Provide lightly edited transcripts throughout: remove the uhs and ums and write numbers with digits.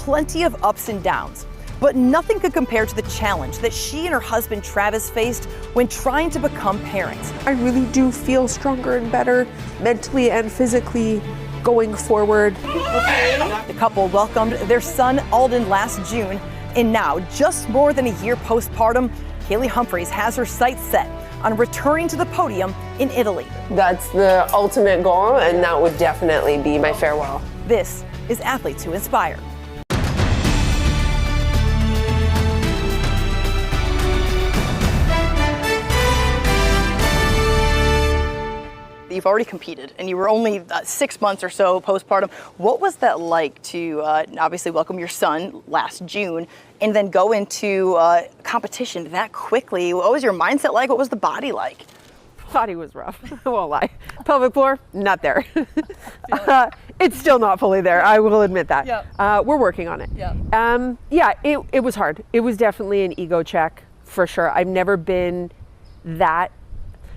plenty of ups and downs, but nothing could compare to the challenge that she and her husband Travis faced when trying to become parents. I really do feel stronger and better mentally and physically going forward. The couple welcomed their son Alden last June, and now, just more than a year postpartum, Kaillie Humphries has her sights set on returning to the podium in Italy. That's the ultimate goal, and that would definitely be my farewell. This is Athletes Who Inspire. You've already competed, and you were only 6 months or so postpartum. What was that like to obviously welcome your son last June and then go into competition that quickly? What was your mindset like? What was the body like? Body was rough, I won't lie. Pelvic floor, not there. It's still not fully there, I will admit that. Yep. We're working on it. It was hard. It was definitely an ego check, for sure. I've never been that,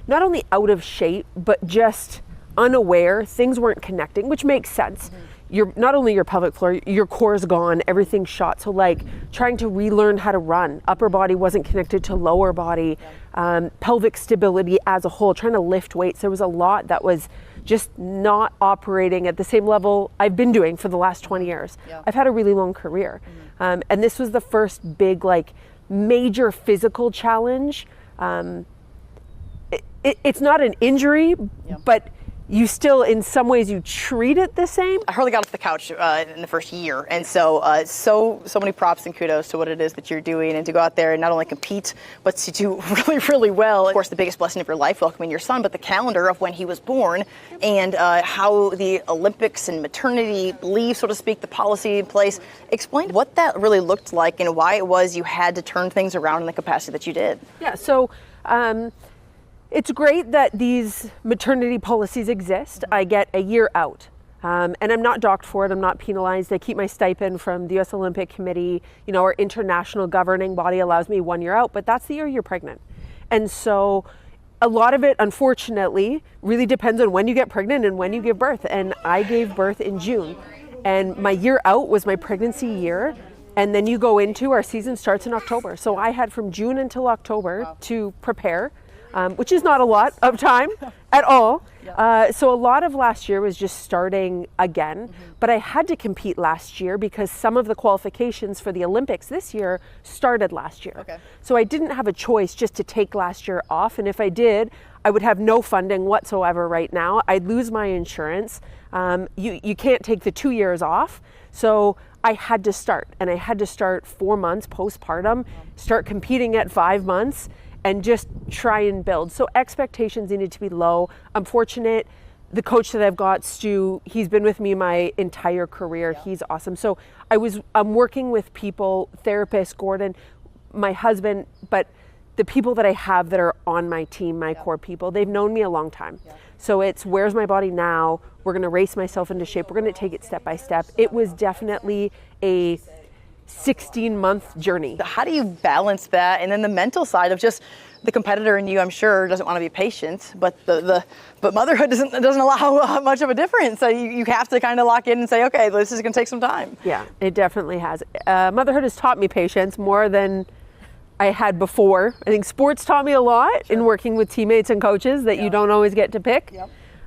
not only out of shape, but just unaware. Things weren't connecting, which makes sense. You're not only your pelvic floor, your core is gone, everything's shot. So like trying to relearn how to run, upper body wasn't connected to lower body, pelvic stability as a whole, trying to lift weights. There was a lot that was just not operating at the same level I've been doing for the last 20 years. I've had a really long career. And this was the first big, like, major physical challenge. It's not an injury, but you still, in some ways, you treat it the same. I hardly got off the couch in the first year, and so many props and kudos to what it is that you're doing, and to go out there and not only compete, but to do really, really well. Of course, the biggest blessing of your life, welcoming your son, but the calendar of when he was born, and how the Olympics and maternity leave, so to speak, the policy in place. Explain what that really looked like and why it was you had to turn things around in the capacity that you did. Yeah, so it's great that these maternity policies exist. I get a year out, and I'm not docked for it. I'm not penalized. I keep my stipend from the U.S. Olympic Committee. You know, our international governing body allows me 1 year out, but that's the year you're pregnant. And so a lot of it, unfortunately, really depends on when you get pregnant and when you give birth. And I gave birth in June, and my year out was my pregnancy year. And then you go into, our season starts in October. So I had from June until October to prepare. Which is not a lot of time at all. So a lot of last year was just starting again, but I had to compete last year because some of the qualifications for the Olympics this year started last year. So I didn't have a choice just to take last year off, and if I did, I would have no funding whatsoever right now. I'd lose my insurance. You can't take the 2 years off. So I had to start, and I had to start 4 months postpartum, start competing at 5 months, and just try and build. So expectations needed to be low. I'm fortunate. The coach that I've got, Stu, he's been with me my entire career. He's awesome. So I'm working with people, therapists, Gordon, my husband, but the people that I have that are on my team, my core people, they've known me a long time. So it's, where's my body now? We're gonna race myself into shape. We're gonna take it step by step. It was definitely a 16-month journey. How do you balance that, and then the mental side of just the competitor in you? I'm sure doesn't want to be patient, but but motherhood doesn't allow much of a difference. So you have to kind of lock in and say, okay, this is going to take some time. Yeah, it definitely has. Motherhood has taught me patience more than I had before. I think sports taught me a lot in working with teammates and coaches that you don't always get to pick.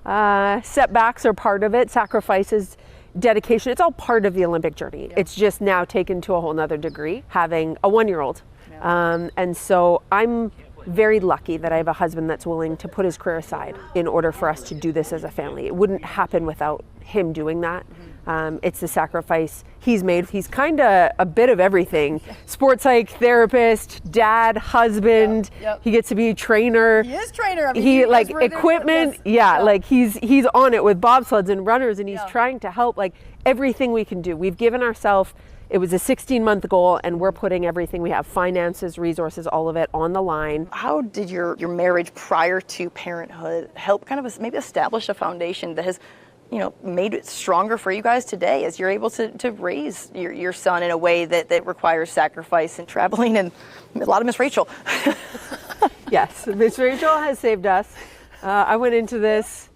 Setbacks are part of it. Sacrifices, dedication, it's all part of the Olympic journey. It's just now taken to a whole nother degree, having a 1-year-old. And so I'm very lucky that I have a husband that's willing to put his career aside in order for us to do this as a family. It wouldn't happen without him doing that. It's the sacrifice he's made. He's kind of a bit of everything. Sports psych, therapist, dad, husband. He gets to be a trainer. He is trainer. I mean, he like equipment. Like he's on it with bobsleds and runners, and he's trying to help like everything we can do. We've given ourselves, it was a 16-month goal, and we're putting everything we have, finances, resources, all of it on the line. How did your marriage prior to parenthood help kind of maybe establish a foundation that has, you know, made it stronger for you guys today as you're able to raise your son in a way that requires sacrifice and traveling and a lot of Miss Rachel? Yes, Miss Rachel has saved us. I went into this,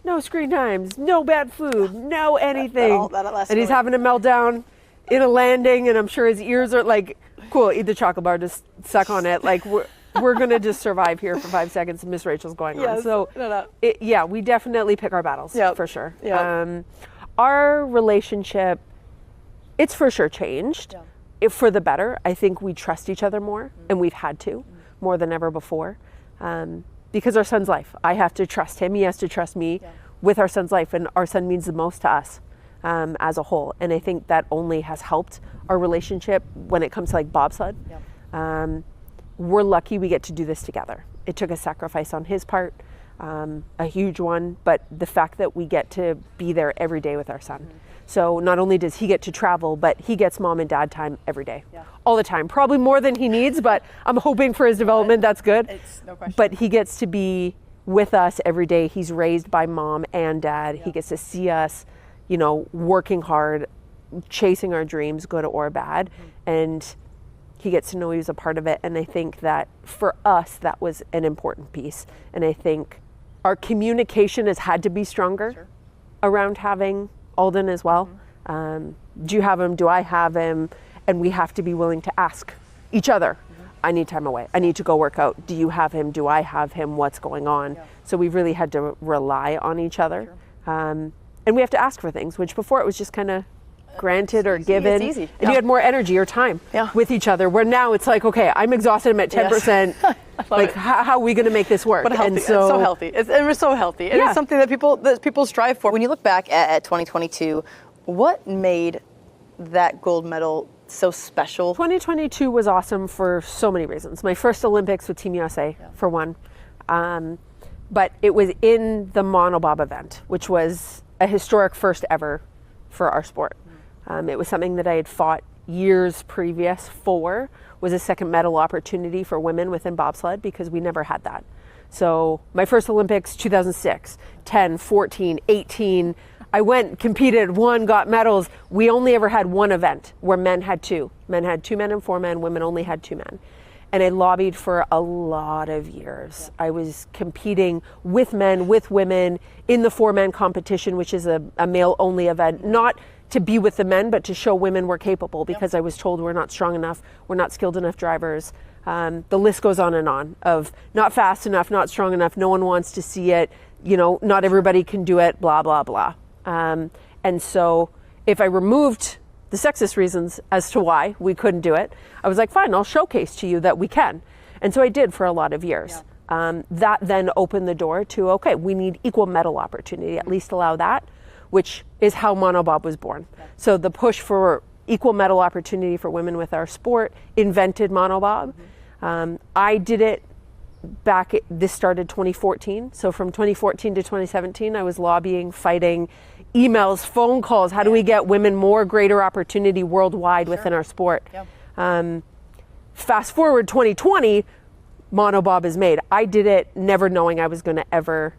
no screen times, no bad food, no anything. And he's having a meltdown in a landing, and I'm sure his ears are like, cool, eat the chocolate bar, just suck on it. Like we're gonna just survive here for 5 seconds. Miss Rachel's going on. Yes. So No. yeah, we definitely pick our battles for sure. Yep. Our relationship, it's for sure changed. If for the better. I think we trust each other more, and we've had to more than ever before, because our son's life. I have to trust him. He has to trust me with our son's life, and our son means the most to us as a whole. And I think that only has helped our relationship when it comes to like bobsled. We're lucky we get to do this together. It took a sacrifice on his part, a huge one, but the fact that we get to be there every day with our son. So not only does he get to travel, but he gets mom and dad time every day, all the time. Probably more than he needs, but I'm hoping for his development, that's good. It's no question. But he gets to be with us every day. He's raised by mom and dad. He gets to see us, you know, working hard, chasing our dreams, good or bad. And he gets to know he was a part of it. And I think that for us, that was an important piece. And I think our communication has had to be stronger around having Alden as well. Do you have him? Do I have him? And we have to be willing to ask each other, I need time away. I need to go work out. Do you have him? Do I have him? What's going on? So we've really had to rely on each other. And we have to ask for things, which before it was just kind of granted or given. It's easy. And you had more energy or time with each other, where now it's like, okay, I'm exhausted, I'm at 10%. Like, how are we going to make this work? But healthy. And It's so healthy. It's so healthy. And it's something that people strive for. When you look back at 2022, what made that gold medal so special? 2022 was awesome for so many reasons. My first Olympics with Team USA, for one. But it was in the monobob event, which was a historic first ever for our sport. It was something that I had fought years previous for, was a second medal opportunity for women within bobsled, because we never had that. So my first Olympics, 2006, 10, 14, 18, I went, competed, won, got medals. We only ever had one event where men had two. Men had 2 men and 4 men, women only had 2 men. And I lobbied for a lot of years. I was competing with men, with women in the 4-man competition, which is a male-only event, not to be with the men, but to show women we're capable, because I was told we're not strong enough, we're not skilled enough drivers. The list goes on of not fast enough, not strong enough, no one wants to see it, you know, not everybody can do it, blah, blah, blah. And so if I removed the sexist reasons as to why we couldn't do it, I was like, fine, I'll showcase to you that we can. And so I did for a lot of years. That then opened the door to, okay, we need equal medal opportunity, at least allow that, which is how monobob was born. So the push for equal medal opportunity for women with our sport invented monobob. I did it this started 2014. So from 2014 to 2017, I was lobbying, fighting, emails, phone calls. How do we get women more greater opportunity worldwide within our sport? Fast forward 2020, monobob is made. I did it never knowing I was going to ever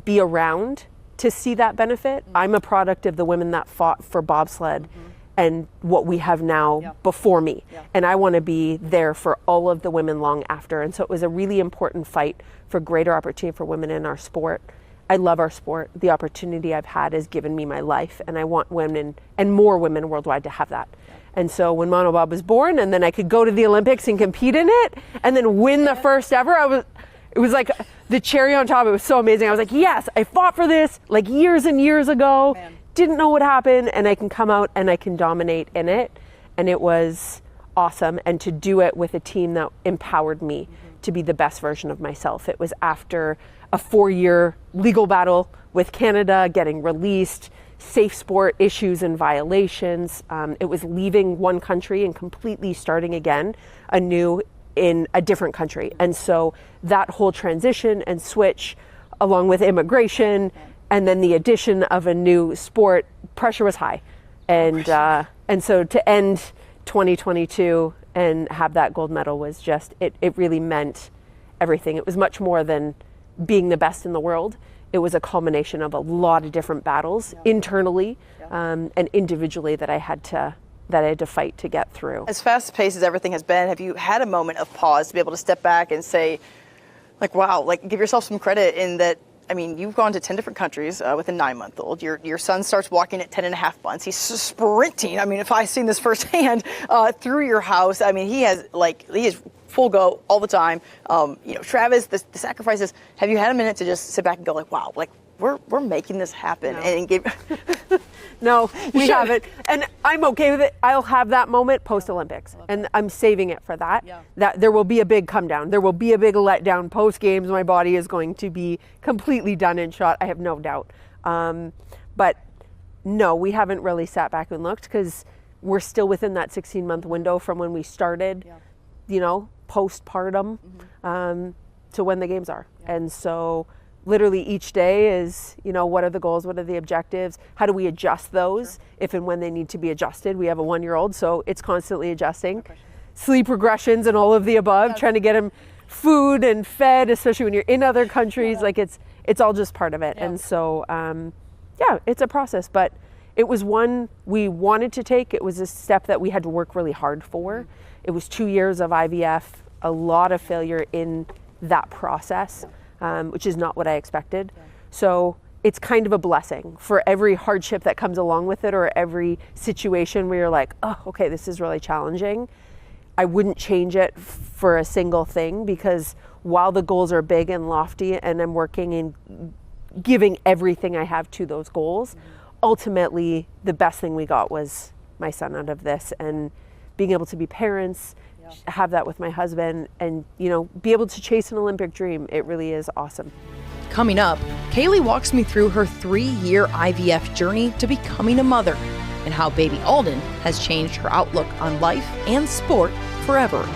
be around to see that benefit. I'm a product of the women that fought for bobsled and what we have now before me. And I want to be there for all of the women long after. And so it was a really important fight for greater opportunity for women in our sport. I love our sport. The opportunity I've had has given me my life, and I want women and more women worldwide to have that. And so when monobob was born, and then I could go to the Olympics and compete in it and then win the first ever, it was like the cherry on top. It was so amazing. I was like, yes, I fought for this like years and years ago, didn't know what happened, and I can come out and I can dominate in it. And it was awesome. And to do it with a team that empowered me to be the best version of myself. It was after a 4-year legal battle with Canada, getting released, safe sport issues and violations. It was leaving one country and completely starting again anew in a different country. And so that whole transition and switch, along with immigration and then the addition of a new sport, pressure was high. And so to end 2022 and have that gold medal was just, it really meant everything. It was much more than being the best in the world. It was a culmination of a lot of different battles internally and individually that I had to fight to get through. As fast-paced as everything has been, have you had a moment of pause to be able to step back and say, like, wow, like give yourself some credit in that I mean, you've gone to 10 different countries with a 9-month-old. Your son starts walking at 10 and a half months. He's sprinting. I mean, if I've seen this firsthand through your house, I mean, he is full go all the time. Travis, the sacrifices. Have you had a minute to just sit back and go like, wow, like we're making this happen? No. And give. No, we haven't. And I'm okay with it. I'll have that moment post-Olympics. And I'm saving it for that. Yeah. That there will be a big come down. There will be a big letdown post-games. My body is going to be completely done and shot. I have no doubt. But no, we haven't really sat back and looked because we're still within that 16-month window from when we started, postpartum to when the games are. Yeah. And so literally each day is, what are the goals? What are the objectives? How do we adjust those if and when they need to be adjusted? We have a 1-year-old, so it's constantly adjusting. Sleep regressions and all of the above, trying to get him food and fed, especially when you're in other countries. Like it's all just part of it. And so, it's a process, but it was one we wanted to take. It was a step that we had to work really hard for. It was 2 years of IVF, a lot of failure in that process. Which is not what I expected. Yeah. So it's kind of a blessing for every hardship that comes along with it, or every situation where you're like, oh, okay, this is really challenging. I wouldn't change it for a single thing, because while the goals are big and lofty and I'm working and giving everything I have to those goals, ultimately the best thing we got was my son out of this, and being able to be parents, have that with my husband, and be able to chase an Olympic dream. It really is awesome. Coming up, Kaillie walks me through her 3-year IVF journey to becoming a mother, and how baby Alden has changed her outlook on life and sport forever.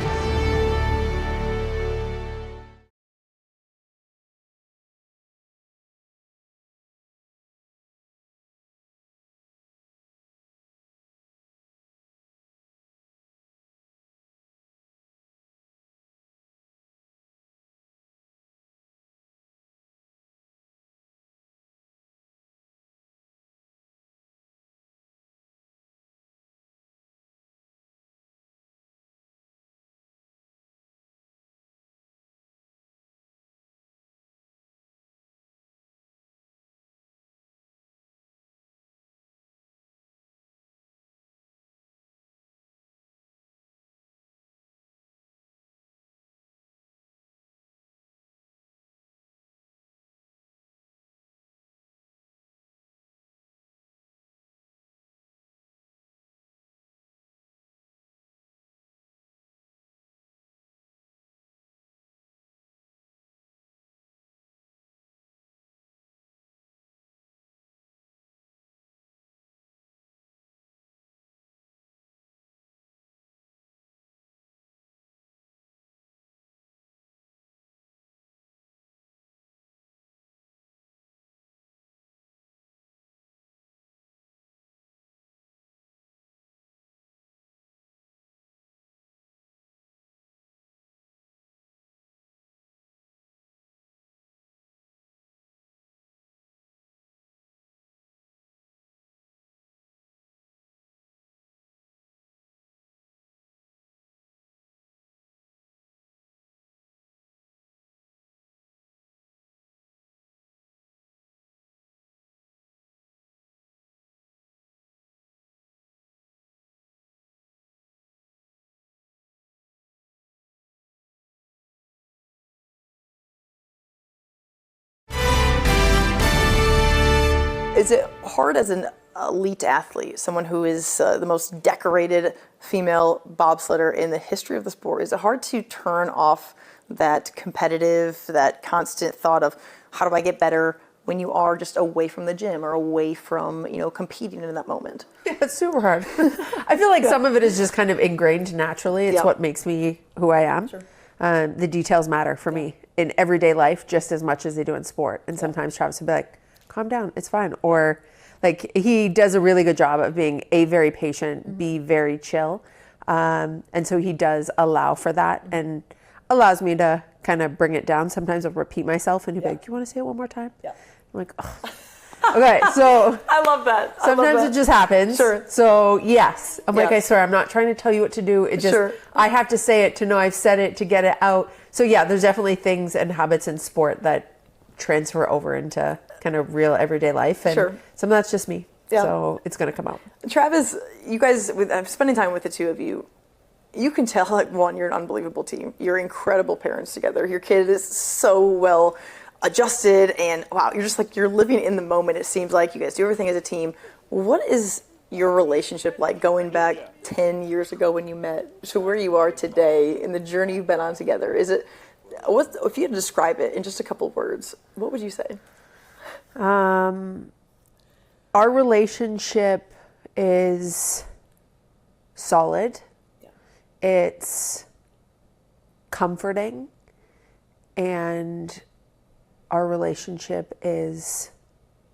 Is it hard as an elite athlete, someone who is the most decorated female bobsledder in the history of the sport, is it hard to turn off that competitive, that constant thought of how do I get better when you are just away from the gym or away from, competing in that moment? Yeah, it's super hard. I feel like some of it is just kind of ingrained naturally. It's what makes me who I am. Sure. The details matter for me in everyday life just as much as they do in sport. And sometimes Travis would be like, calm down, it's fine. Or like, he does a really good job of being very patient, be very chill. And so he does allow for that and allows me to kind of bring it down. Sometimes I'll repeat myself and he'll be like, do you want to say it one more time? Yeah. I'm like, oh. Okay, so I love that. Sometimes it just happens. Sure. So yes, I'm like, I swear, I'm not trying to tell you what to do. It just, I have to say it to know I've said it, to get it out. So yeah, there's definitely things and habits in sport that transfer over into kind of real everyday life. And some of that's just me. Yeah. So it's going to come out. Travis, you guys, with spending time with the two of you, you can tell, like, one, you're an unbelievable team. You're incredible parents together. Your kid is so well adjusted, and wow, you're just like, you're living in the moment. It seems like you guys do everything as a team. What is your relationship like going back 10 years ago when you met to where you are today in the journey you've been on together? Is it, if you had to describe it in just a couple words, what would you say? Our relationship is solid. It's comforting, and our relationship is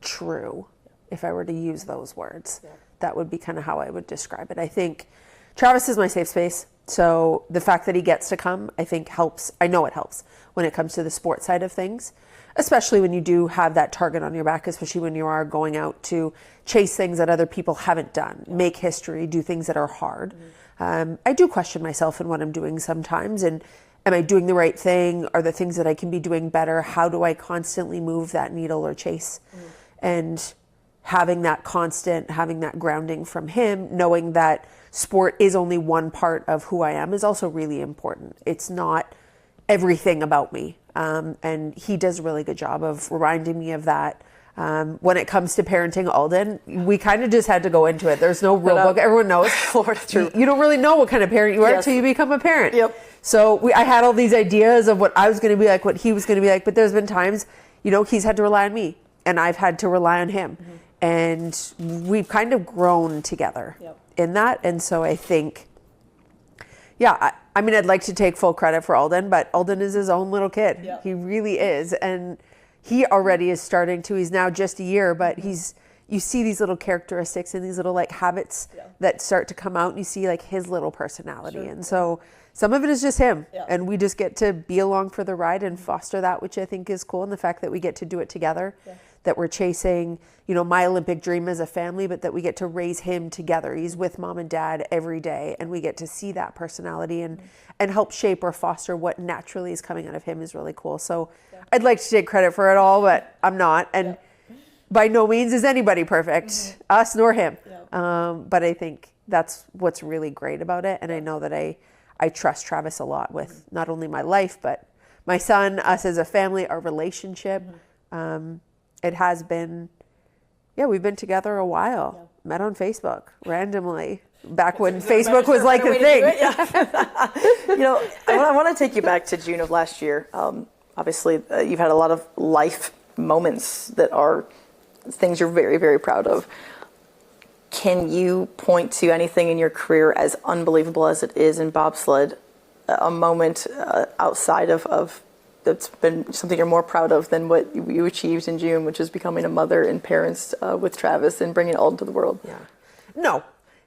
true. If I were to use those words, that would be kind of how I would describe it. I think Travis is my safe space. So the fact that he gets to come, I think helps. I know it helps when it comes to the sports side of things, especially when you do have that target on your back, especially when you are going out to chase things that other people haven't done, make history, do things that are hard. I do question myself in what I'm doing sometimes, and am I doing the right thing? Are there things that I can be doing better? How do I constantly move that needle or chase? And having that constant, having that grounding from him, knowing that sport is only one part of who I am, is also really important. It's not everything about me. And he does a really good job of reminding me of that. When it comes to parenting Alden, we kind of just had to go into it. There's no real book. Everyone knows. Lord, it's true. You don't really know what kind of parent you are until you become a parent. Yep. So I had all these ideas of what I was going to be like, what he was going to be like. But there's been times, he's had to rely on me, and I've had to rely on him. And we've kind of grown together in that. And so I think, I mean, I'd like to take full credit for Alden, but Alden is his own little kid. Yep. He really is. And he already is starting to, he's now just a year, but you see these little characteristics and these little like habits that start to come out, and you see like his little personality. And so some of it is just him, and we just get to be along for the ride and foster that, which I think is cool. And the fact that we get to do it together, that we're chasing, my Olympic dream as a family, but that we get to raise him together. He's with mom and dad every day, and we get to see that personality and help shape or foster what naturally is coming out of him is really cool. So I'd like to take credit for it all, but I'm not. And by no means is anybody perfect, us nor him. But I think that's what's really great about it. And I know that I trust Travis a lot with not only my life, but my son, us as a family, our relationship. It has been, we've been together a while. Met on Facebook randomly, back when Facebook was like a thing. I want to take you back to June of last year. Obviously, you've had a lot of life moments that are things you're very, very proud of. Can you point to anything in your career, as unbelievable as it is in bobsled, a moment outside of that's been something you're more proud of than what you achieved in June, which is becoming a mother and parents with Travis and bringing Alden to the world? No,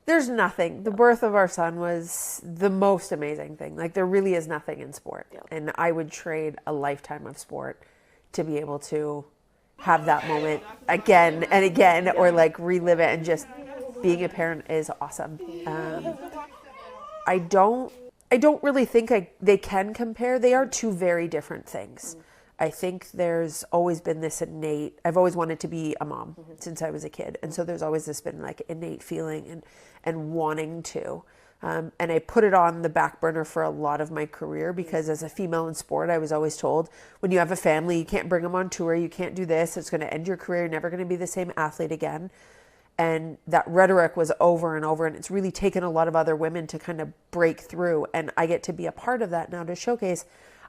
there's nothing. The birth of our son was the most amazing thing. Like, there really is nothing in sport. And I would trade a lifetime of sport to be able to have that moment again and again, or like relive it. And just being a parent is awesome. I don't really think they can compare. They are two very different things. I think there's always been this innate, I've always wanted to be a mom since I was a kid. And so there's always this been like innate feeling and wanting to. And I put it on the back burner for a lot of my career, because as a female in sport, I was always told, when you have a family, you can't bring them on tour, you can't do this, it's going to end your career, you're never going to be the same athlete again. And that rhetoric was over and over, and it's really taken a lot of other women to kind of break through. And I get to be a part of that now, to showcase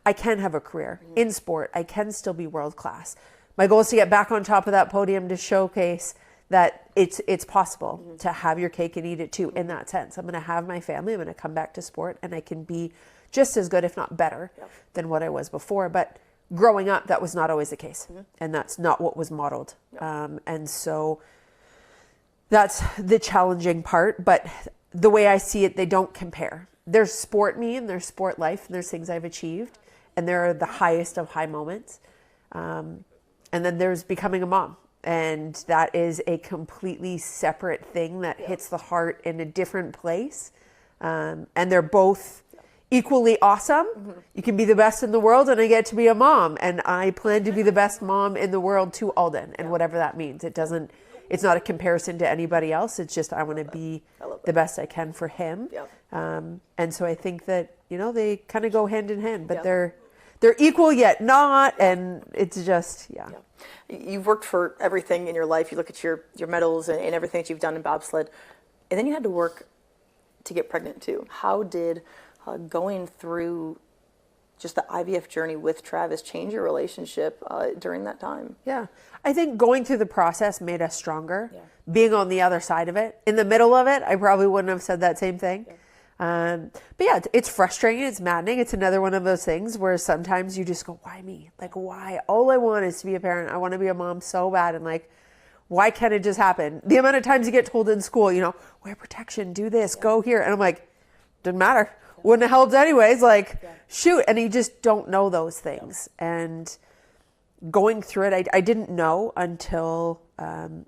I can have a career in sport. I can still be world class. My goal is to get back on top of that podium to showcase that it's possible to have your cake and eat it too, in that sense. I'm going to have my family, I'm going to come back to sport, and I can be just as good, if not better, than what I was before. But growing up, that was not always the case. And that's not what was modeled. And so that's the challenging part. But the way I see it, they don't compare. There's sport me, and there's sport life, and there's things I've achieved, and there are the highest of high moments. And then there's becoming a mom. And that is a completely separate thing that hits the heart in a different place. And they're both equally awesome. You can be the best in the world, and I get to be a mom, and I plan to be the best mom in the world to Alden, and whatever that means. It's not a comparison to anybody else. It's just I want to be the best I can for him. And so I think that, they kind of go hand in hand, but they're equal yet not, and it's just, You've worked for everything in your life. You look at your medals and everything that you've done in bobsled, and then you had to work to get pregnant too. How did going through just the IVF journey with Travis change your relationship during that time? Yeah. I think going through the process made us stronger. Being on the other side of it, in the middle of it, I probably wouldn't have said that same thing. But yeah, it's frustrating. It's maddening. It's another one of those things where sometimes you just go, why me? Like, why? All I want is to be a parent. I want to be a mom so bad. And like, why can't it just happen? The amount of times you get told in school, wear protection, do this, go here. And I'm like, didn't matter. Wouldn't have helped anyways. Like, shoot. And you just don't know those things. And going through it, I didn't know until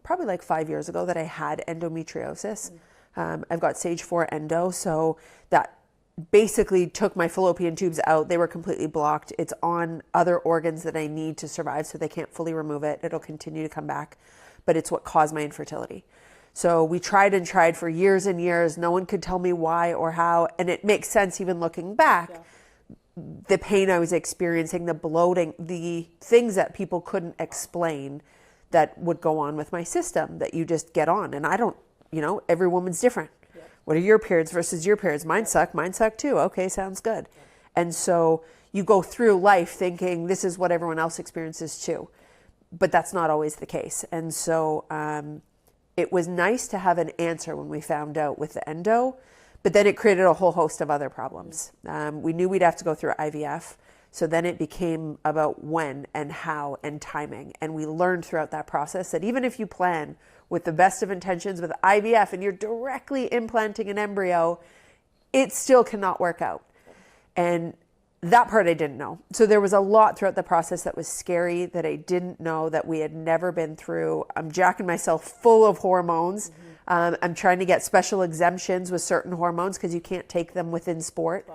probably like 5 years ago that I had endometriosis. I've got stage 4 endo. So that basically took my fallopian tubes out. They were completely blocked. It's on other organs that I need to survive, so they can't fully remove it. It'll continue to come back. But it's what caused my infertility. So we tried and tried for years and years. No one could tell me why or how. And it makes sense even looking back. The pain I was experiencing, the bloating, the things that people couldn't explain that would go on with my system that you just get on. And I don't, every woman's different. What are your periods versus your periods? Mine suck too. Okay, sounds good. And so you go through life thinking this is what everyone else experiences too. But that's not always the case. And so it was nice to have an answer when we found out with the endo, but then it created a whole host of other problems. We knew we'd have to go through IVF. So then it became about when and how and timing. And we learned throughout that process that even if you plan with the best of intentions with IVF and you're directly implanting an embryo, it still cannot work out. And that part I didn't know. So there was a lot throughout the process that was scary that I didn't know, that we had never been through. I'm jacking myself full of hormones. I'm trying to get special exemptions with certain hormones because you can't take them within sport.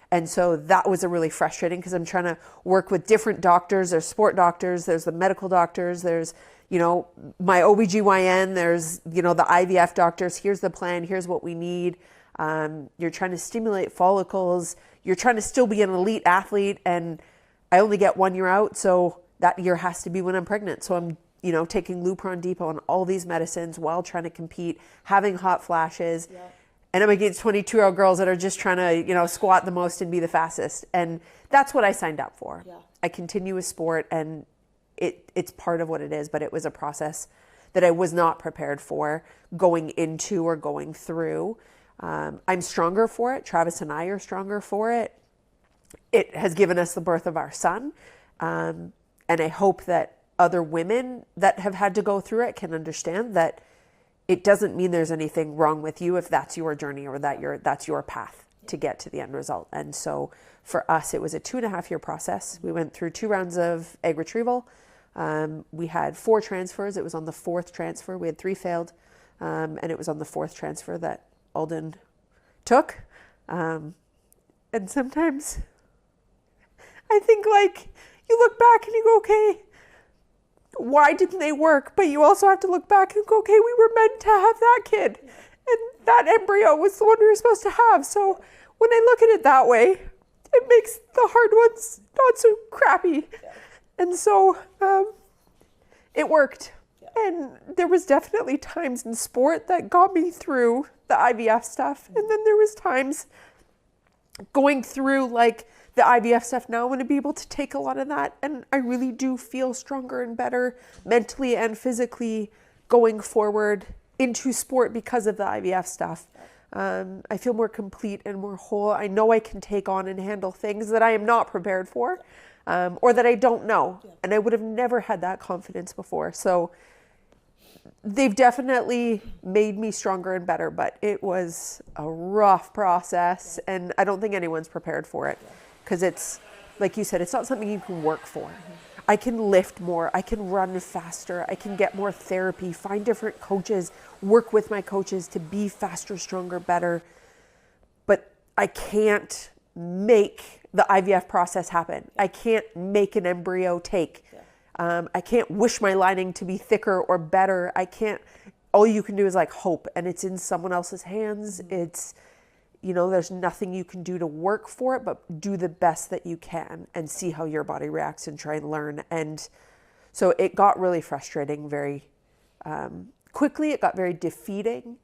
And so that was a really frustrating because I'm trying to work with different doctors. There's sport doctors, there's the medical doctors, there's, my OBGYN, there's, the IVF doctors. Here's the plan. Here's what we need. You're trying to stimulate follicles. You're trying to still be an elite athlete, and I only get 1 year out, so that year has to be when I'm pregnant. So I'm, taking Lupron Depot and all these medicines while trying to compete, having hot flashes, and I'm against 22-year-old girls that are just trying to, squat the most and be the fastest. And that's what I signed up for. I continue with sport, and it's part of what it is, but it was a process that I was not prepared for going into or going through. I'm stronger for it. Travis and I are stronger for it. It has given us the birth of our son. And I hope that other women that have had to go through it can understand that it doesn't mean there's anything wrong with you if that's your journey or that's your path to get to the end result. And so for us, it was a 2.5 year process. We went through 2 rounds of egg retrieval. We had 4 transfers. It was on the 4th transfer. We had 3 failed. And it was on the 4th transfer that Alden took. And sometimes I think you look back and you go, okay, why didn't they work? But you also have to look back and go, okay, we were meant to have that kid. And that embryo was the one we were supposed to have. So when I look at it that way, it makes the hard ones not so crappy. And so it worked. And there was definitely times in sport that got me through the IVF stuff. And then there was times going through the IVF stuff now. I want to be able to take a lot of that. And I really do feel stronger and better mentally and physically going forward into sport because of the IVF stuff. I feel more complete and more whole. I know I can take on and handle things that I am not prepared for or that I don't know. And I would have never had that confidence before. So they've definitely made me stronger and better, but it was a rough process, and I don't think anyone's prepared for it because it's, like you said, it's not something you can work for. I can lift more, I can run faster, I can get more therapy, find different coaches, work with my coaches to be faster, stronger, better, but I can't make the IVF process happen. I can't make an embryo take. I can't wish my lining to be thicker or better. I can't, all you can do is like hope, and it's in someone else's hands. It's, you know, there's nothing you can do to work for it, but do the best that you can and see how your body reacts and try and learn. And so it got really frustrating very quickly. It got very defeating.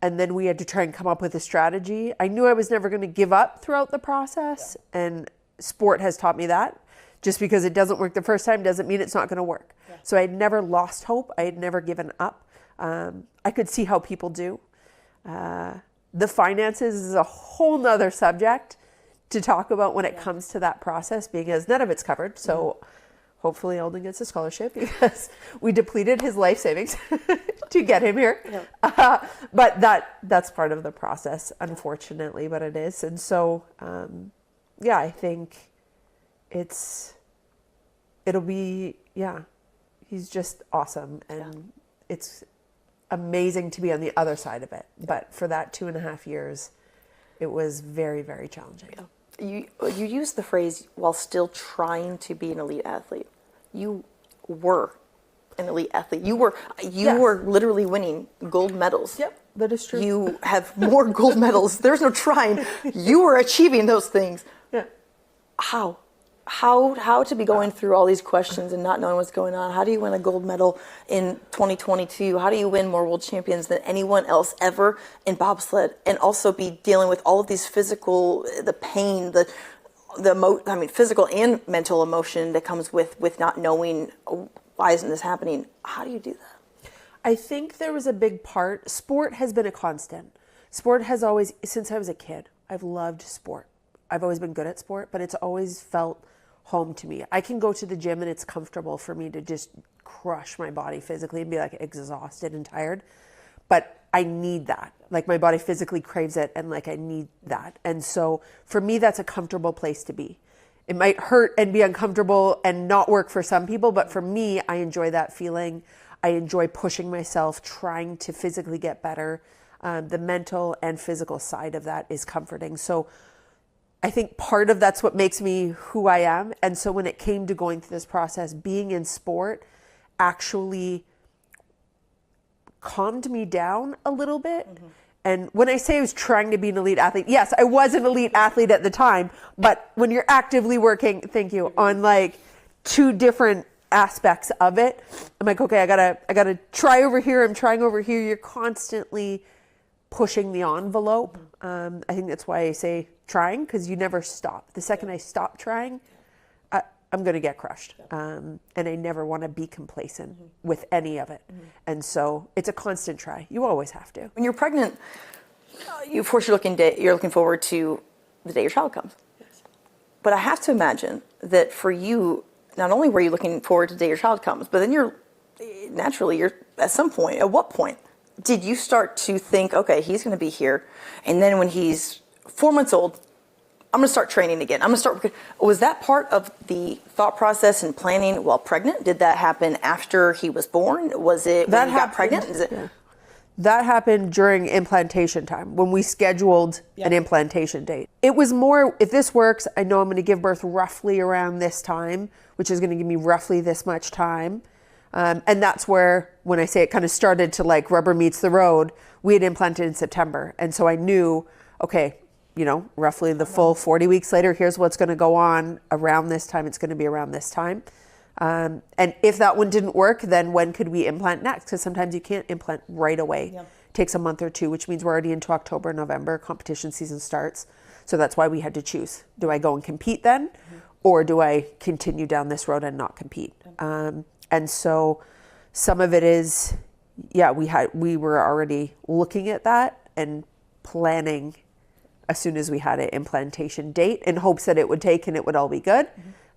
And then we had to try and come up with a strategy. I knew I was never going to give up throughout the process. And sport has taught me that. Just because it doesn't work the first time doesn't mean it's not going to work. So I had never lost hope. I had never given up. I could see how people do. The finances is a whole nother subject to talk about when it comes to that process, because none of it's covered. So hopefully Alden gets a scholarship, because we depleted his life savings to get him here. But that's part of the process, unfortunately, but it is. And so, I think it'll be, he's just awesome. And it's amazing to be on the other side of it. But for that 2.5 years, it was very, very challenging. You used the phrase, while still trying to be an elite athlete. You were an elite athlete. You were literally winning gold medals. Yep, that is true. You have more gold medals. There's no trying. You were achieving those things. Yeah. How to be going through all these questions and not knowing what's going on? How do you win a gold medal in 2022? How do you win more world champions than anyone else ever in bobsled? And also be dealing with all of these physical, the pain, physical and mental emotion that comes with not knowing, why isn't this happening? How do you do that? I think there was a big part. Sport has been a constant. Sport has always, since I was a kid, I've loved sport. I've always been good at sport, but it's always felt home to me. I can go to the gym and it's comfortable for me to just crush my body physically and be like exhausted and tired. But I need that. Like my body physically craves it, and like I need that. And so for me, that's a comfortable place to be. It might hurt and be uncomfortable and not work for some people, but for me, I enjoy that feeling. I enjoy pushing myself, trying to physically get better. The mental and physical side of that is comforting. So I think part of that's what makes me who I am. And so when it came to going through this process, being in sport actually calmed me down a little bit. Mm-hmm. And when I say I was trying to be an elite athlete, yes, I was an elite athlete at the time, but when you're actively working, on like two different aspects of it, I'm like, okay, I gotta try over here. I'm trying over here. You're constantly pushing the envelope. I think that's why I say trying, because you never stop. The second I stop trying, I'm going to get crushed. And I never want to be complacent with any of it. And so it's a constant try. You always have to. When you're pregnant, of course you're looking forward to the day your child comes. Yes. But I have to imagine that for you, not only were you looking forward to the day your child comes, but then you're at some point, at what point did you start to think, okay, he's going to be here, and then when he's 4 months old, I'm going to start training again. Was that part of the thought process and planning while pregnant? Did that happen after he was born? Was it when you got pregnant? That happened during implantation time, when we scheduled an implantation date. It was more, if this works, I know I'm going to give birth roughly around this time, which is going to give me roughly this much time. And that's where, when I say it kind of started to like rubber meets the road, we had implanted in September. And so I knew, okay, roughly the full 40 weeks later, here's what's going to go on around this time. It's going to be around this time. And if that one didn't work, then when could we implant next? Because sometimes you can't implant right away. It takes a month or two, which means we're already into October, November, competition season starts. So that's why we had to choose. Do I go and compete then? Or do I continue down this road and not compete? And so some of it is, we were already looking at that and planning as soon as we had an implantation date, in hopes that it would take and it would all be good.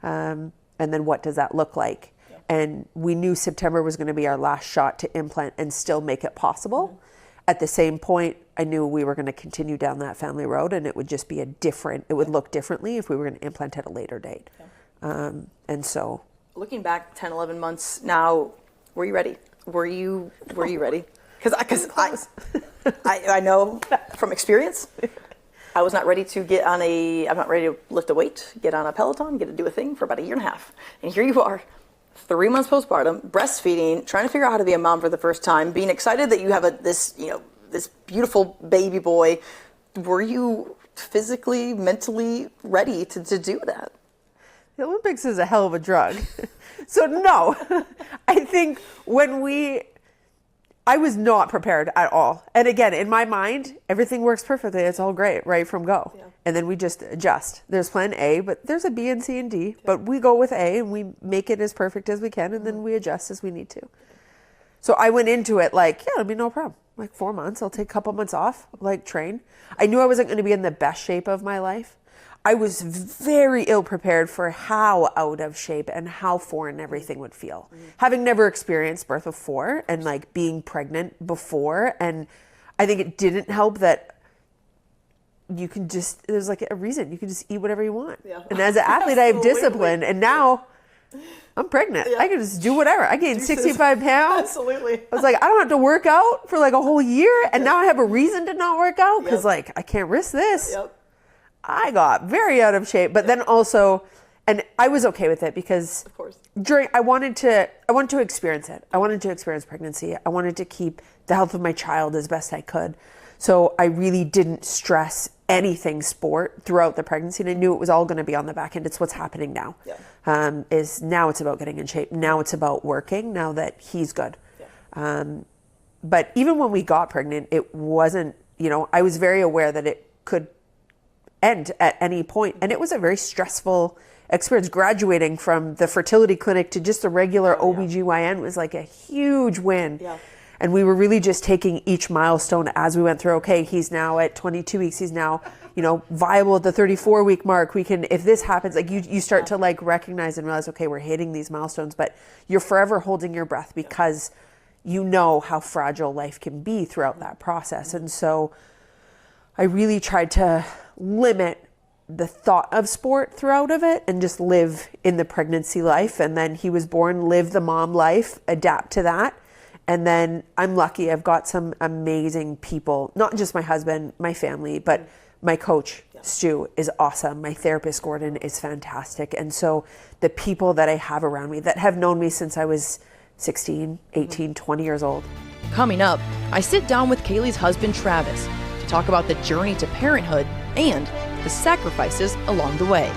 And then what does that look like? And we knew September was going to be our last shot to implant and still make it possible. At the same point, I knew we were going to continue down that family road, and it would just be it would look differently if we were going to implant at a later date. And so, looking back 10, 11 months now, were you ready? Were you ready? Because I know from experience, I was not ready to I'm not ready to lift a weight, get on a Peloton, get to do a thing for about a year and a half. And here you are, 3 months postpartum, breastfeeding, trying to figure out how to be a mom for the first time, being excited that you have this beautiful baby boy. Were you physically, mentally ready to do that? The Olympics is a hell of a drug. So no, I think I was not prepared at all. And again, in my mind, everything works perfectly. It's all great right from go. Yeah. And then we just adjust. There's plan A, but there's a B and C and D. Yeah. But we go with A and we make it as perfect as we can, and then we adjust as we need to. So I went into it like, yeah, it'll be no problem. Like 4 months, I'll take a couple months off, like train. I knew I wasn't going to be in the best shape of my life. I was very ill prepared for how out of shape and how foreign everything would feel. Having never experienced birth of 4 and like being pregnant before. And I think it didn't help that you can just, there's like a reason, you can just eat whatever you want. Yeah. And as an athlete, I have discipline, and now I'm pregnant. Yeah. I can just do whatever. I gained 65 pounds. Absolutely. I was like, I don't have to work out for like a whole year. And now I have a reason to not work out because like, I can't risk this. Yep. I got very out of shape, but then also, and I was okay with it because of course. I wanted to experience it. I wanted to experience pregnancy. I wanted to keep the health of my child as best I could. So I really didn't stress anything sport throughout the pregnancy, and I knew it was all going to be on the back end. It's what's happening now. Yeah. Is now it's about getting in shape. Now it's about working. Now that he's good. Yeah. But even when we got pregnant, it wasn't. I was very aware that it could end at any point. And it was a very stressful experience. Graduating from the fertility clinic to just a regular OBGYN was like a huge win. Yeah. And we were really just taking each milestone as we went through. Okay, he's now at 22 weeks. He's now, viable at the 34-week mark. We can, if this happens, like you start to like recognize and realize, okay, we're hitting these milestones, but you're forever holding your breath because you know how fragile life can be throughout that process. And so I really tried to limit the thought of sport throughout of it and just live in the pregnancy life. And then he was born, live the mom life, adapt to that. And then I'm lucky I've got some amazing people, not just my husband, my family, but my coach, Stu, is awesome. My therapist, Gordon, is fantastic. And so the people that I have around me that have known me since I was 16, 18, 20 years old. Coming up, I sit down with Kaillie's husband, Travis, to talk about the journey to parenthood and the sacrifices along the way.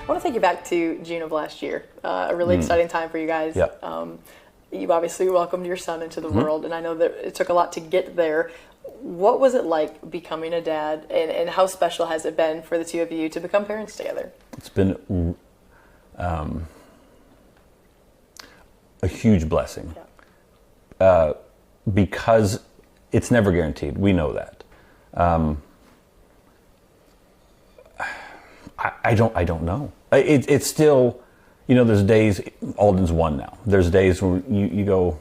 I want to take you back to June of last year. A really exciting time for you guys. Yeah. you obviously welcomed your son into the world, and I know that it took a lot to get there. What was it like becoming a dad, and how special has it been for the two of you to become parents together? It's been a huge blessing, because it's never guaranteed. We know that. I don't know. It's still, there's days, Alden's 1 now. There's days where you go,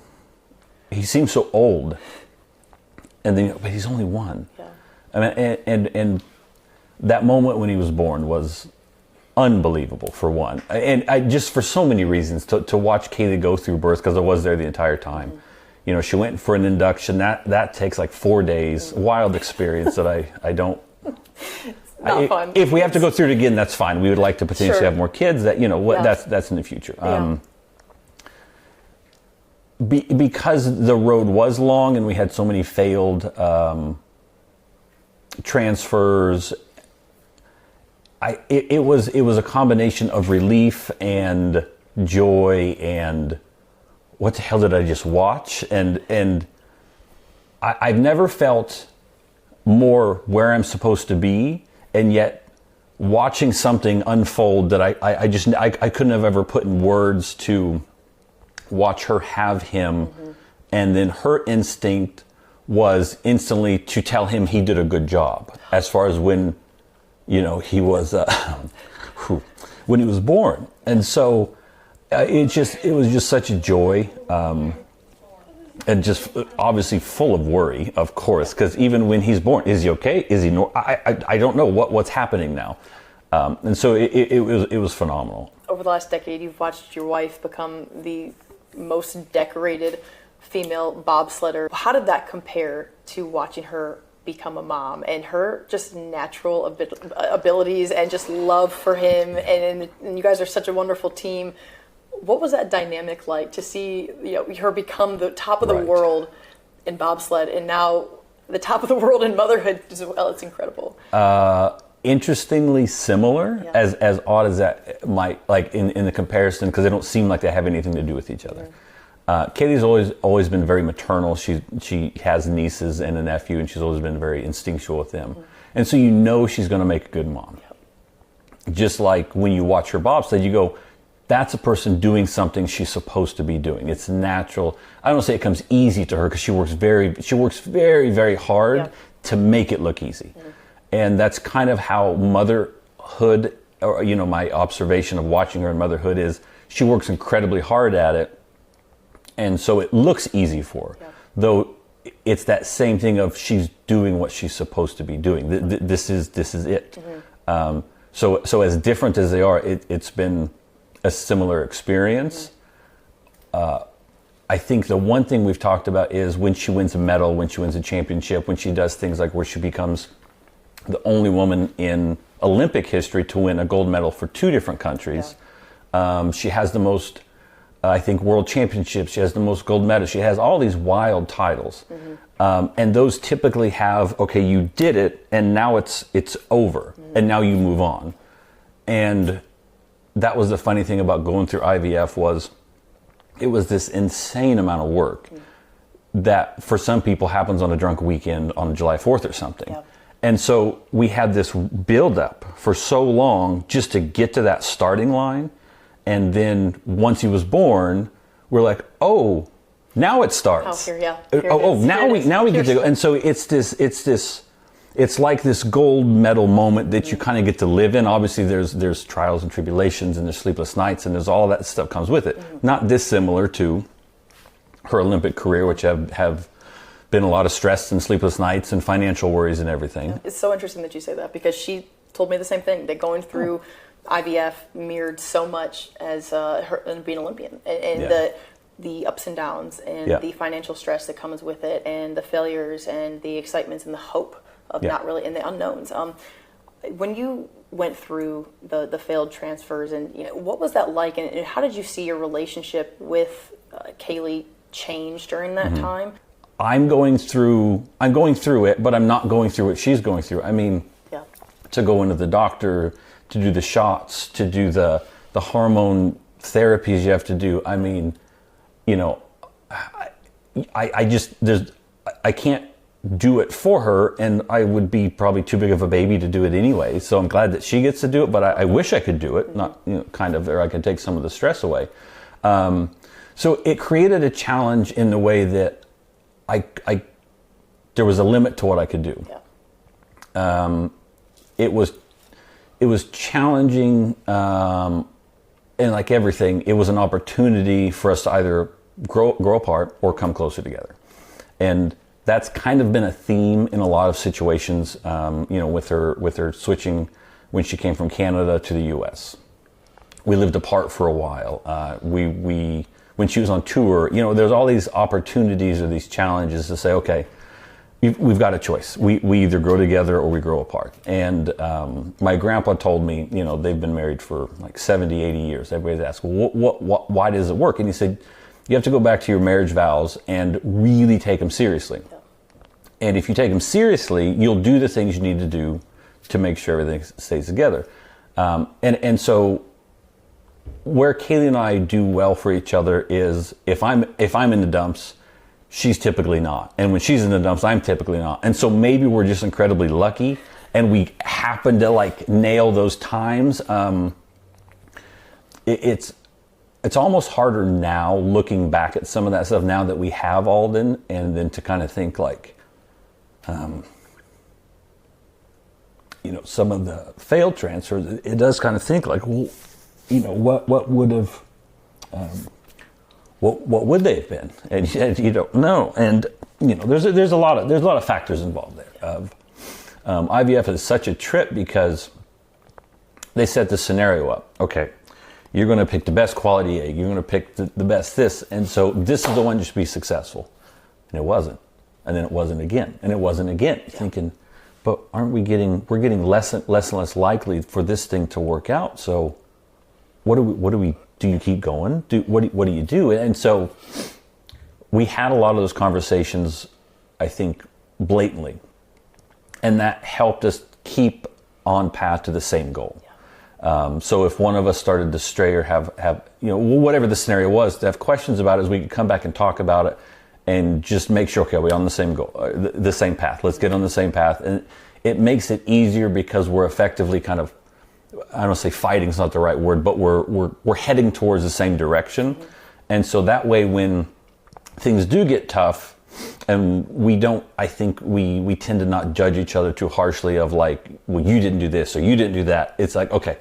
he seems so old, and then, but he's only 1. Yeah. I mean, and that moment when he was born was unbelievable, for one. And I just, for so many reasons, to watch Kaillie go through birth, because I was there the entire time. She went for an induction. That takes like 4 days. Wild experience that I don't. Not fun. If we have to go through it again, that's fine. We would like to potentially have more kids. That that's in the future. Because the road was long and we had so many failed transfers. It was a combination of relief and joy and what the hell did I just watch? And I've never felt more where I'm supposed to be, and yet watching something unfold that I couldn't have ever put in words to watch her have him, and then her instinct was instantly to tell him he did a good job as far as when he was when he was born. And so it was just such a joy, and just obviously full of worry, of course, because even when he's born, is he okay? Is he I don't know what's happening now. And so it was phenomenal. Over the last decade, you've watched your wife become the most decorated female bobsledder. How did that compare to watching her become a mom and her just natural abilities and just love for him? And you guys are such a wonderful team. What was that dynamic like to see her become the top of the world in bobsled, and now the top of the world in motherhood as well? It's incredible. Interestingly similar, as odd as that might, like in the comparison, because they don't seem like they have anything to do with each other. Kaillie's always been very maternal. She has nieces and a nephew, and she's always been very instinctual with them. And so she's going to make a good mom. Just like when you watch her bobsled, you go, that's a person doing something she's supposed to be doing. It's natural. I don't say it comes easy to her, because she works very, very hard to make it look easy. And that's kind of how motherhood, or my observation of watching her in motherhood is, she works incredibly hard at it, and so it looks easy for her. Though it's that same thing of she's doing what she's supposed to be doing. This is it. So as different as they are, it's been a similar experience. I think the one thing we've talked about is when she wins a medal, when she wins a championship, when she does things like where she becomes the only woman in Olympic history to win a gold medal for 2 different countries. She has the most, I think, world championships. She has the most gold medals. She has all these wild titles. And those typically have, okay, you did it, and now it's over, and now you move on. And that was the funny thing about going through IVF was it was this insane amount of work that for some people happens on a drunk weekend on July 4th or something. And so we had this build up for so long just to get to that starting line. And then once he was born, we're like, oh, now it starts. Now we get to go. And so it's like this gold medal moment that you kind of get to live in. Obviously there's trials and tribulations, and there's sleepless nights, and there's all that stuff comes with it. Not dissimilar to her Olympic career, which have been a lot of stress and sleepless nights and financial worries and everything. It's so interesting that you say that, because she told me the same thing, that going through IVF mirrored so much as her being Olympian, and the ups and downs, and the financial stress that comes with it, and the failures, and the excitements, and the hope of not really, and the unknowns. When you went through the failed transfers, and what was that like, and how did you see your relationship with Kaillie change during that time? I'm going through it, but I'm not going through what she's going through. I mean, to go into the doctor, to do the shots, to do the hormone therapies you have to do. I mean, I can't do it for her, and I would be probably too big of a baby to do it anyway. So I'm glad that she gets to do it, but I wish I could do it, not, kind of, or I could take some of the stress away. So it created a challenge in the way that there was a limit to what I could do. Yeah. It was challenging, and like everything, it was an opportunity for us to either grow apart or come closer together. And that's kind of been a theme in a lot of situations, with her switching when she came from Canada to the U.S. We lived apart for a while. When she was on tour, there's all these opportunities or these challenges to say, okay, we've got a choice. We either grow together or we grow apart. And my grandpa told me, they've been married for like 70, 80 years. Everybody's asked, why does it work? And he said, you have to go back to your marriage vows and really take them seriously. Yeah. And if you take them seriously, you'll do the things you need to do to make sure everything stays together. And so where Kaillie and I do well for each other is if I'm in the dumps, she's typically not. And when she's in the dumps, I'm typically not. And so maybe we're just incredibly lucky and we happen to like nail those times. It's almost harder now looking back at some of that stuff now that we have Alden, and then to kind of think like, some of the failed transfers, it does kind of think like, well, what would have, what would they have been? And you don't know. And there's a lot of factors involved there. IVF is such a trip because they set the scenario up. Okay, you're going to pick the best quality egg. You're going to pick the best this, and so this is the one that should be successful. And it wasn't. And then it wasn't again. And it wasn't again. Yeah. Thinking, but we're getting less and less likely for this thing to work out. So what do we do? You keep going? What do you do? And so we had a lot of those conversations, I think, blatantly. And that helped us keep on path to the same goal. Yeah. So if one of us started to stray or have whatever the scenario was, to have questions about it, is we could come back and talk about it and just make sure, okay, we're on the same goal, the same path. Let's get on the same path. And it makes it easier because we're effectively kind of, I don't say fighting is not the right word, but we're heading towards the same direction. Mm-hmm. And so that way when things do get tough, and I think we tend to not judge each other too harshly of like, well, you didn't do this or you didn't do that. It's like, okay,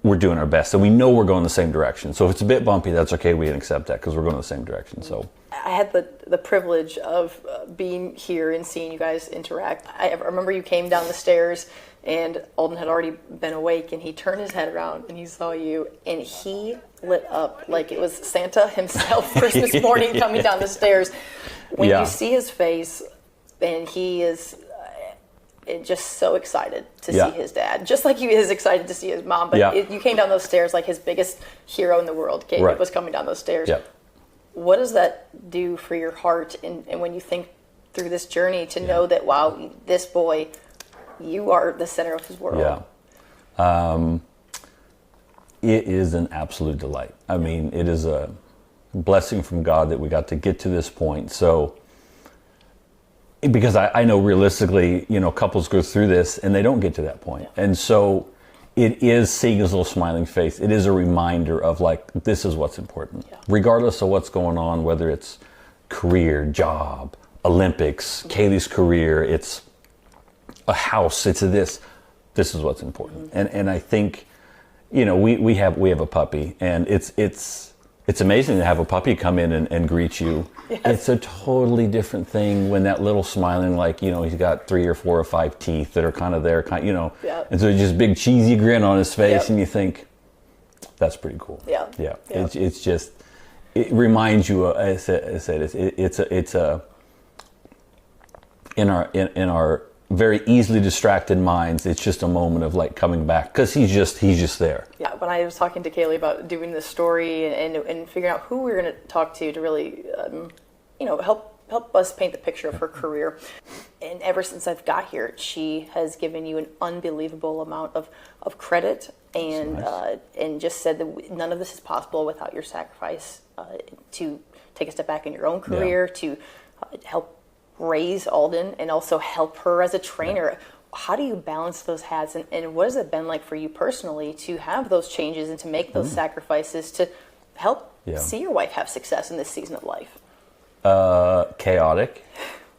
we're doing our best. And we know we're going the same direction. So if it's a bit bumpy, that's okay. We can accept that because we're going the same direction. So I had the privilege of being here and seeing you guys interact. I remember you came down the stairs and Alden had already been awake, and he turned his head around and he saw you, and he lit up like it was Santa himself Christmas morning coming down the stairs. When you see his face, and he is just so excited to see his dad, just like he is excited to see his mom. But you came down those stairs like his biggest hero in the world, Caleb, was coming down those stairs. Yeah. What does that do for your heart? And when you think through this journey to know that, wow, this boy, you are the center of his world. Yeah. It is an absolute delight. I mean, it is a blessing from God that we got to get to this point. So, because I know realistically, couples go through this and they don't get to that point. And so it is seeing his little smiling face. It is a reminder of like, this is what's important. Yeah. Regardless of what's going on, whether it's career, job, Olympics, Kaillie's career, it's a house, it's this is what's important. Mm-hmm. And I think, we have a puppy, and it's amazing to have a puppy come in and greet you. Yes. It's a totally different thing when that little smiling, like, he's got 3 or 4 or 5 teeth that are kind of there, and so just big cheesy grin on his face, and you think, that's pretty cool. Yeah. Yeah. It's just, it reminds you, as I said, it's in our very easily distracted minds, it's just a moment of like coming back because he's just there. Yeah, when I was talking to Kaillie about doing this story and figuring out who we were going to talk to really, help us paint the picture of her career. And ever since I've got here, she has given you an unbelievable amount of credit and just said that none of this is possible without your sacrifice to take a step back in your own career to help raise Alden and also help her as a trainer. How do you balance those hats, and what has it been like for you personally to have those changes and to make those sacrifices to help see your wife have success in this season of life? Chaotic,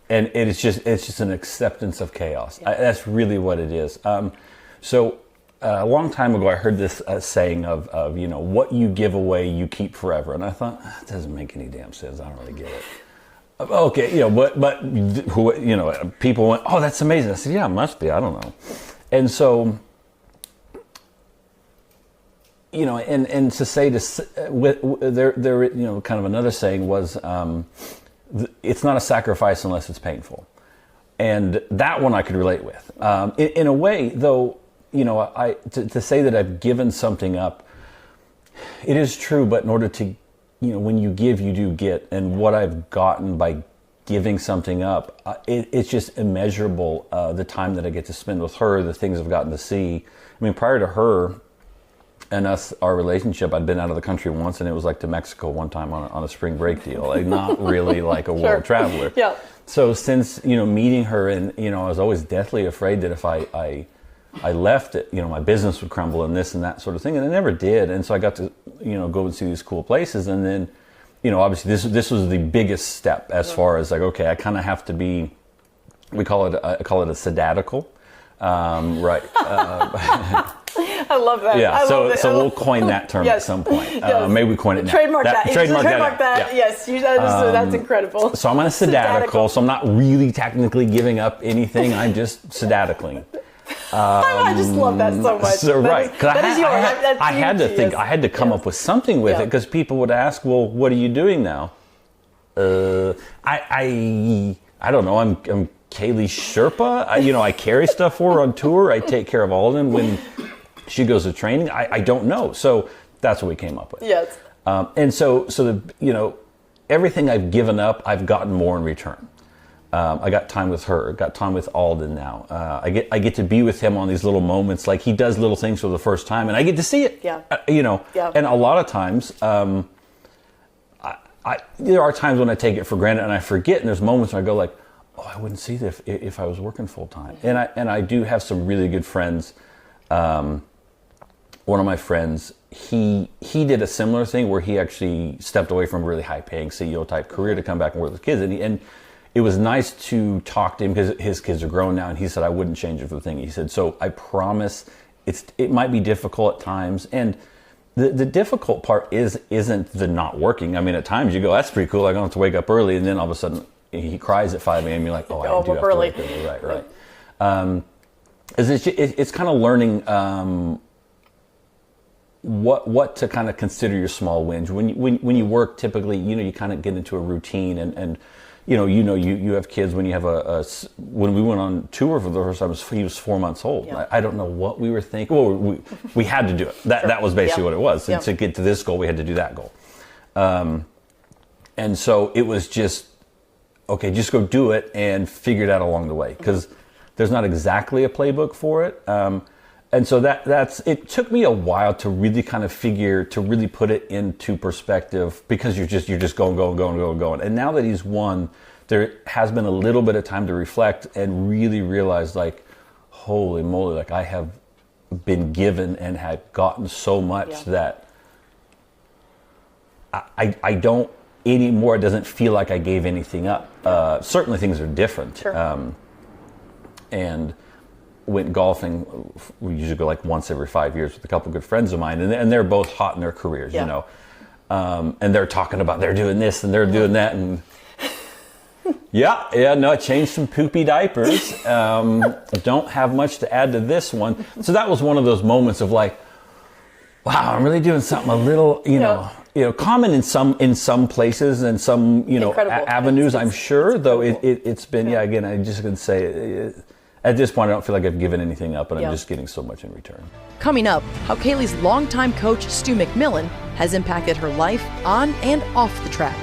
and it's just an acceptance of chaos. That's really what it is. So a long time ago, I heard this saying of what you give away, you keep forever, and I thought that doesn't make any damn sense. I don't really get it. Okay, but who, people went, oh, that's amazing. I said, yeah, it must be. I don't know. And so, and to say there, kind of another saying was, it's not a sacrifice unless it's painful, and that one I could relate with. In a way, though, to say that I've given something up, it is true. But in order to when you give, you do get. And what I've gotten by giving something up, it's just immeasurable. The time that I get to spend with her, the things I've gotten to see. I mean, prior to her and our relationship, I'd been out of the country once, and it was like to Mexico one time on a spring break deal. Like, not really like a world traveler. Yeah. So since, meeting her, and, I was always deathly afraid that if I left it, my business would crumble and this and that sort of thing, and it never did. And so I got to, go and see these cool places, and then, obviously this was the biggest step as far as like, okay, I kind of have to be, I call it a sadatical, right? I love that. Yeah, I love so we'll coin that term at some point. Maybe we coin it now. Trademark that. Trademark that. Yeah. Yes, that's incredible. So I'm on a sabbatical, so I'm not really technically giving up anything. I'm just sabbaticaling. I just love that so much. So, right, because I had to think, yes. I had to come up with something with it, because people would ask, well, what are you doing now? I don't know. I'm Kaillie Sherpa. I carry stuff for her on tour. I take care of Alden when she goes to training. I don't know. So that's what we came up with. Yes. And so everything I've given up, I've gotten more in return. I got time with her, got time with Alden now. I get to be with him on these little moments, like he does little things for the first time, and I get to see it. Yeah. And a lot of times, there are times when I take it for granted and I forget, and there's moments when I go like, oh, I wouldn't see this if I was working full time. Mm-hmm. And I do have some really good friends. One of my friends, he did a similar thing where he actually stepped away from a really high paying CEO type career to come back and work with kids, and it was nice to talk to him because his kids are grown now, and he said, I wouldn't change it for the thing. He said, so I promise it might be difficult at times, and the difficult part isn't the not working. I mean, at times you go, that's pretty cool, I don't have to wake up early, and then all of a sudden he cries at 5 a.m. You're like, oh, I do have to wake up early. Right. It's kind of learning what to kind of consider your small wins. When you work, typically, you kind of get into a routine, and you have kids. When you have when we went on tour for the first time, he was 4 months old. Yeah. I don't know what we were thinking. Well, we had to do it. That was basically what it was. And to get to this goal, we had to do that goal. And so it was just, okay, just go do it and figure it out along the way, because there's not exactly a playbook for it. And so it took me a while to really kind of to really put it into perspective, because you're just going. And now that he's won, there has been a little bit of time to reflect and really realize, like, holy moly, like I have been given and had gotten so much that I don't anymore. It doesn't feel like I gave anything up. Certainly things are different. Sure. And went golfing. We usually go like once every 5 years with a couple good friends of mine, and they're both hot in their careers, and they're talking about they're doing this and they're doing that, and I changed some poopy diapers. Don't have much to add to this one. So that was one of those moments of like, wow, I'm really doing something a little, common in some places and some, avenues. I'm sure, though it's been, again, I just can say. At this point, I don't feel like I've given anything up, and I'm just getting so much in return. Coming up, how Kaillie's longtime coach, Stu McMillan, has impacted her life on and off the track.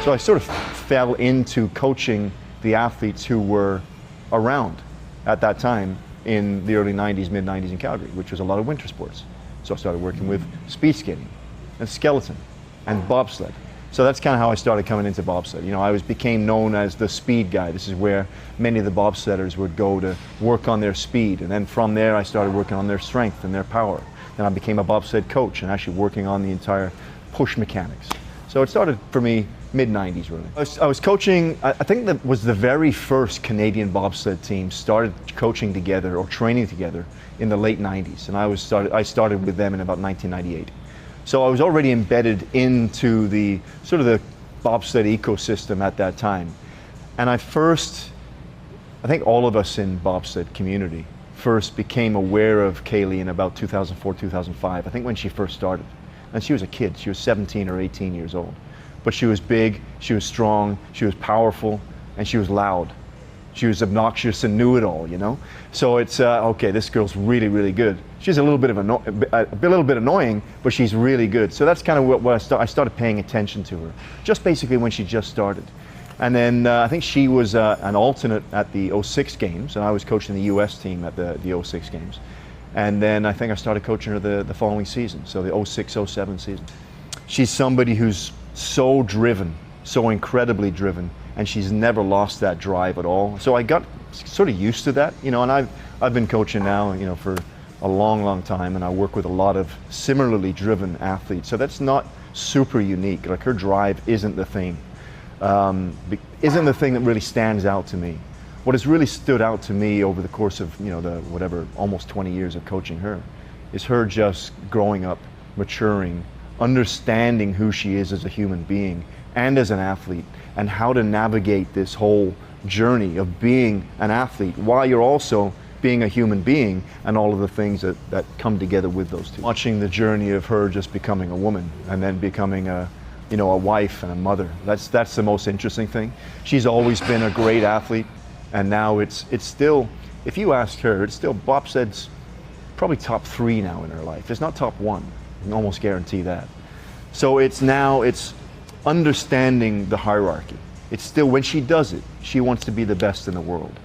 So I sort of fell into coaching the athletes who were around at that time in the early 90s, mid 90s in Calgary, which was a lot of winter sports. So I started working with speed skating and skeleton and bobsled. So that's kind of how I started coming into bobsled. You know, I became known as the speed guy. This is where many of the bobsledders would go to work on their speed. And then from there, I started working on their strength and their power. Then I became a bobsled coach and actually working on the entire push mechanics. So it started for me mid-90s, really. I was coaching, I think that was the very first Canadian bobsled team started coaching together or training together in the late 90s. And I started with them in about 1998. So I was already embedded into the sort of the bobsled ecosystem at that time. And I think all of us in bobsled community first became aware of Kaillie in about 2004, 2005, I think when she first started. And she was a kid, she was 17 or 18 years old. But she was big, she was strong, she was powerful, and she was loud. She was obnoxious and knew it all, you know? So it's, okay, this girl's really, really good. She's a little bit annoying, but she's really good. So that's kind of what I started paying attention to her, just basically when she just started. And then I think she was an alternate at the 06 games, and I was coaching the US team at the 06 games. And then I think I started coaching her the following season, so the 06-07 season. She's somebody who's so driven, so incredibly driven, and she's never lost that drive at all. So I got sort of used to that, you know, and I've been coaching now, you know, for a long, long time, and I work with a lot of similarly driven athletes. So that's not super unique. Like, her drive isn't the thing, isn't the thing that really stands out to me. What has really stood out to me over the course of, you know, the whatever, almost 20 years of coaching her, is her just growing up, maturing, understanding who she is as a human being and as an athlete, and how to navigate this whole journey of being an athlete while you're also being a human being, and all of the things that come together with those two. Watching the journey of her just becoming a woman and then becoming a wife and a mother, that's the most interesting thing. She's always been a great athlete, and now it's still, if you ask her, it's still, bobsled's probably top 3 now in her life. It's not top 1, I can almost guarantee that. So it's understanding the hierarchy. It's still, when she does it, she wants to be the best in the world.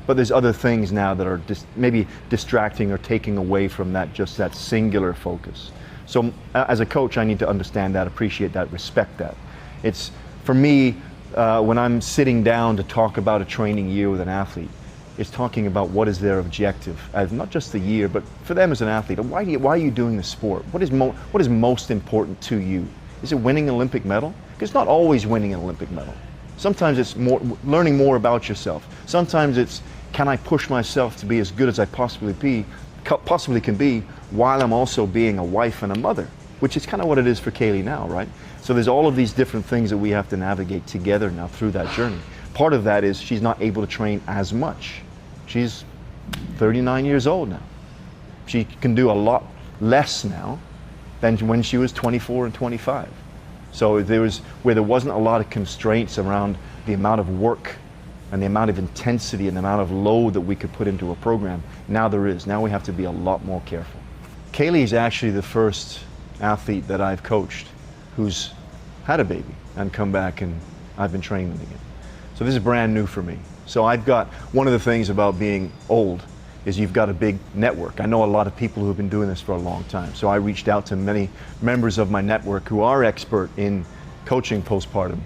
But there's other things now that are maybe distracting or taking away from that, just that singular focus. So as a coach, I need to understand that, appreciate that, respect that. It's, for me, when I'm sitting down to talk about a training year with an athlete, it's talking about what is their objective, as not just the year, but for them as an athlete. Why are you doing the sport? What is most important to you? Is it winning an Olympic medal? Because it's not always winning an Olympic medal. Sometimes it's learning more about yourself. Sometimes it's, can I push myself to be as good as I possibly can be, while I'm also being a wife and a mother, which is kind of what it is for Kaillie now, right? So there's all of these different things that we have to navigate together now through that journey. Part of that is she's not able to train as much. She's 39 years old now. She can do a lot less now than when she was 24 and 25. So where there wasn't a lot of constraints around the amount of work and the amount of intensity and the amount of load that we could put into a program, now there is. Now we have to be a lot more careful. Kaillie is actually the first athlete that I've coached who's had a baby and come back, and I've been training them again. So this is brand new for me. So one of the things about being old is you've got a big network. I know a lot of people who've been doing this for a long time. So I reached out to many members of my network who are expert in coaching postpartum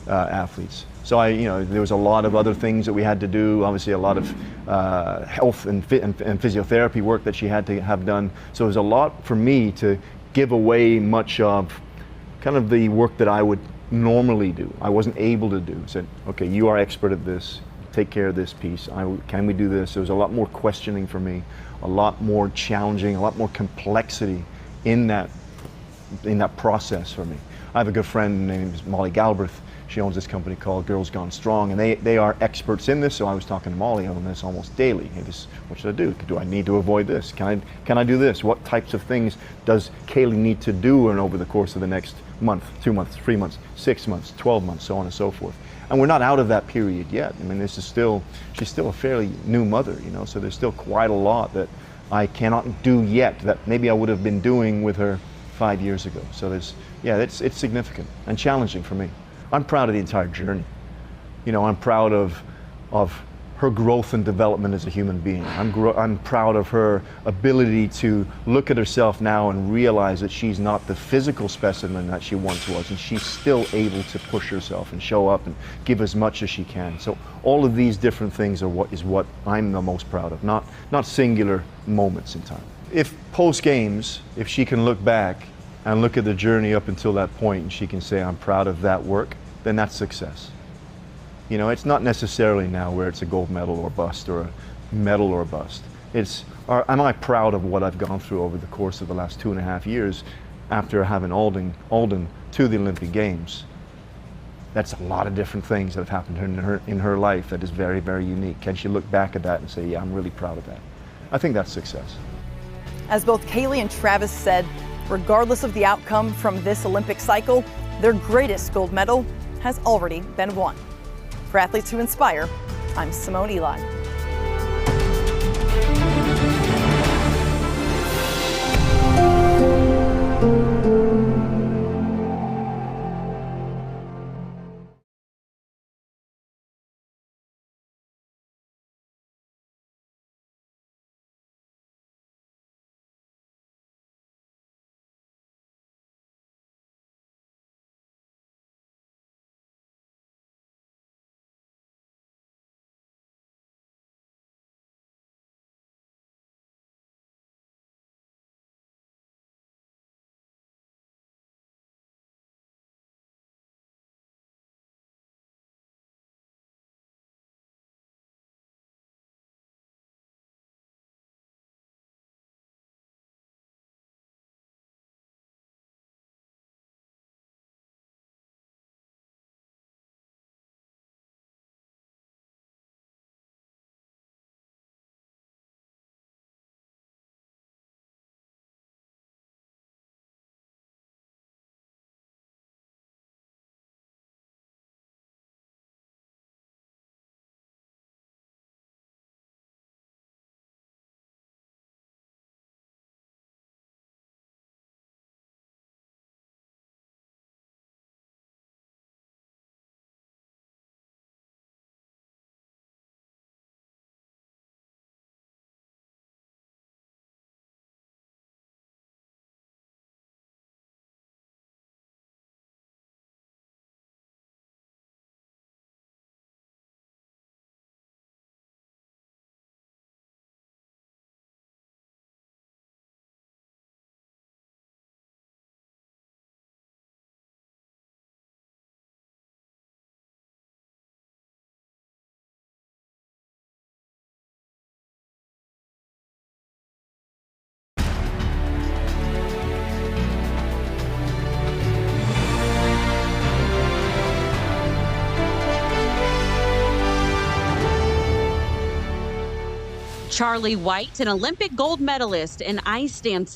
athletes. So there was a lot of other things that we had to do. Obviously, a lot of health and physiotherapy work that she had to have done. So it was a lot for me to give away much of kind of the work that I would normally do. I wasn't able to do. Said, okay, you are expert at this. Take care of this piece. Can we do this? There was a lot more questioning for me, a lot more challenging, a lot more complexity in that process for me. I have a good friend named Molly Galbraith. She owns this company called Girls Gone Strong, and they are experts in this. So I was talking to Molly on this almost daily. Hey, what should I do? Do I need to avoid this? Can I do this? What types of things does Kaillie need to do over the course of the next month, 2 months, 3 months, 6 months, 12 months, so on and so forth? And we're not out of that period yet. I mean, she's still a fairly new mother, so there's still quite a lot that I cannot do yet that maybe I would have been doing with her 5 years ago. So it's significant and challenging for me. I'm proud of the entire journey. You know, I'm proud of her growth and development as a human being. I'm proud of her ability to look at herself now and realize that she's not the physical specimen that she once was, and she's still able to push herself and show up and give as much as she can. So all of these different things are what I'm the most proud of, not singular moments in time. If post games, if she can look back and look at the journey up until that point and she can say, I'm proud of that work, then that's success. You know, it's not necessarily now where it's a gold medal or bust or a medal or bust. It's, am I proud of what I've gone through over the course of the last 2.5 years after having Alden to the Olympic Games? That's a lot of different things that have happened in her life that is very, very unique. Can she look back at that and say, yeah, I'm really proud of that? I think that's success. As both Kaillie and Travis said, regardless of the outcome from this Olympic cycle, their greatest gold medal has already been won. For Athletes Who Inspire, I'm Simone Eli. Charlie White, an Olympic gold medalist in ice dancing.